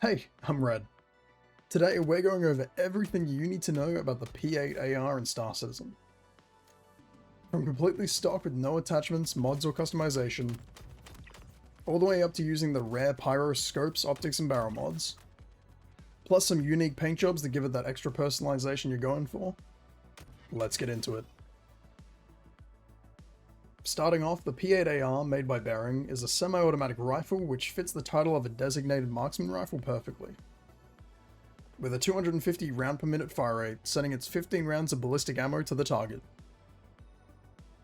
Hey, I'm Red. Today we're going over everything you need to know about the P8AR in Star Citizen. From completely stock with no attachments, mods or customization, all the way up to using the rare pyro scopes, optics and barrel mods, plus some unique paint jobs that give it that extra personalization you're going for. Let's get into it. Starting off, the P8AR made by Bearing is a semi-automatic rifle which fits the title of a designated marksman rifle perfectly. With a 250 round per minute fire rate, sending its 15 rounds of ballistic ammo to the target.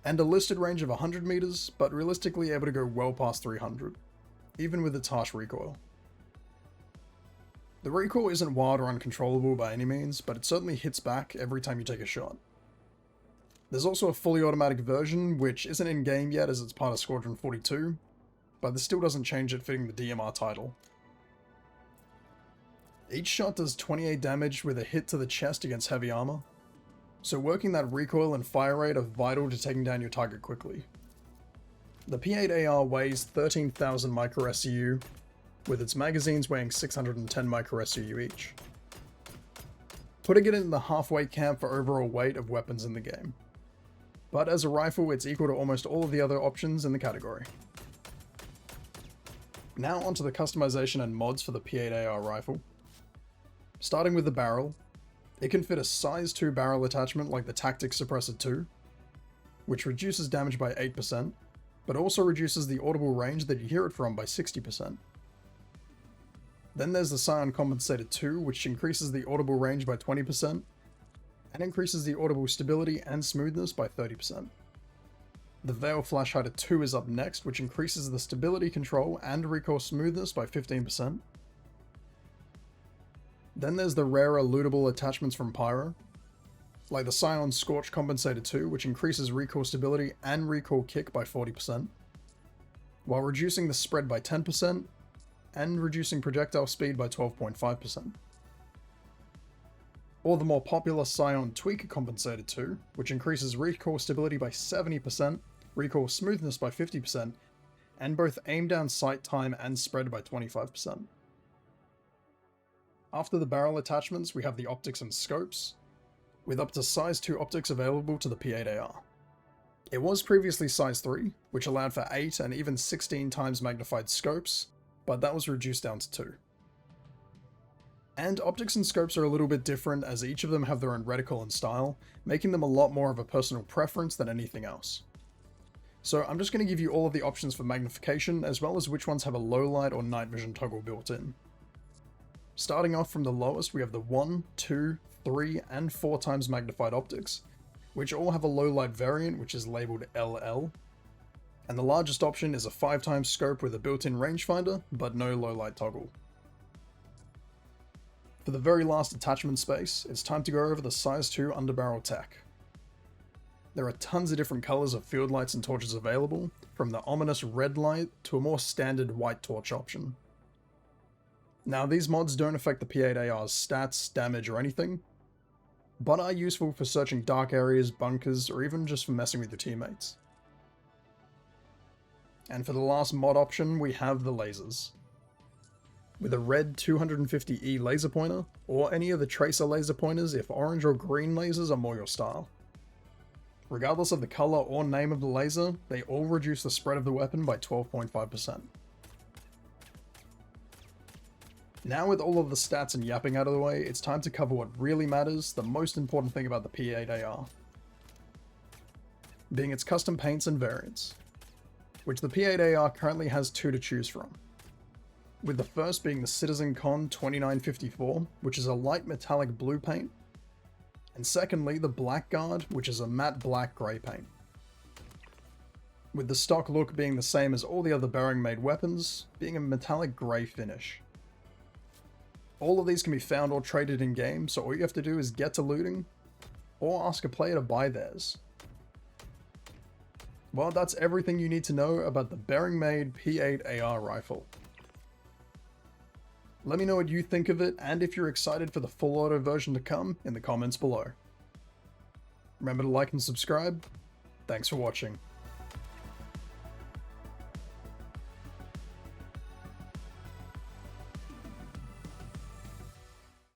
And a listed range of 100 meters, but realistically able to go well past 300, even with its harsh recoil. The recoil isn't wild or uncontrollable by any means, but it certainly hits back every time you take a shot. There's also a fully automatic version, which isn't in-game yet as it's part of Squadron 42, but this still doesn't change it fitting the DMR title. Each shot does 28 damage with a hit to the chest against heavy armor, so working that recoil and fire rate are vital to taking down your target quickly. The P8AR weighs 13,000 micro SCU, with its magazines weighing 610 micro SCU each, putting it in the halfway camp for overall weight of weapons in the game. But as a rifle, it's equal to almost all of the other options in the category. Now onto the customization and mods for the P8AR rifle. Starting with the barrel, it can fit a size 2 barrel attachment like the Tactics Suppressor 2, which reduces damage by 8%, but also reduces the audible range that you hear it from by 60%. Then there's the Scion Compensator 2, which increases the audible range by 20%, and increases the audible stability and smoothness by 30%. The Veil Flash Hider 2 is up next, which increases the stability control and recoil smoothness by 15%. Then there's the rarer lootable attachments from Pyro, like the Scion Scorch Compensator 2, which increases recoil stability and recoil kick by 40%, while reducing the spread by 10%, and reducing projectile speed by 12.5%. Or the more popular Scion Tweaker Compensator 2, which increases recoil stability by 70%, recoil smoothness by 50%, and both aim down sight time and spread by 25%. After the barrel attachments, we have the optics and scopes, with up to size 2 optics available to the P8AR. It was previously size 3, which allowed for 8 and even 16 times magnified scopes, but that was reduced down to 2. And optics and scopes are a little bit different as each of them have their own reticle and style, making them a lot more of a personal preference than anything else. So I'm just going to give you all of the options for magnification, as well as which ones have a low light or night vision toggle built in. Starting off from the lowest, we have the 1, 2, 3, and 4 times magnified optics, which all have a low light variant which is labeled LL. And the largest option is a 5 times scope with a built-in rangefinder, but no low light toggle. For the very last attachment space, it's time to go over the size 2 underbarrel tech. There are tons of different colors of field lights and torches available, from the ominous red light to a more standard white torch option. Now these mods don't affect the P8AR's stats, damage or anything, but are useful for searching dark areas, bunkers, or even just for messing with your teammates. And for the last mod option, we have the lasers. With a red 250E laser pointer, or any of the tracer laser pointers if orange or green lasers are more your style. Regardless of the color or name of the laser, they all reduce the spread of the weapon by 12.5%. Now with all of the stats and yapping out of the way, it's time to cover what really matters, the most important thing about the P8AR. Being its custom paints and variants, which the P8AR currently has 2 to choose from. With the first being the Citizen Con 2954, which is a light metallic blue paint, and secondly the Blackguard, which is a matte black grey paint. With the stock look being the same as all the other Bearing made weapons, being a metallic grey finish. All of these can be found or traded in game, so all you have to do is get to looting, or ask a player to buy theirs. Well, that's everything you need to know about the Bearing made P8AR rifle. Let me know what you think of it, and if you're excited for the full auto version to come in the comments below. Remember to like and subscribe. Thanks for watching.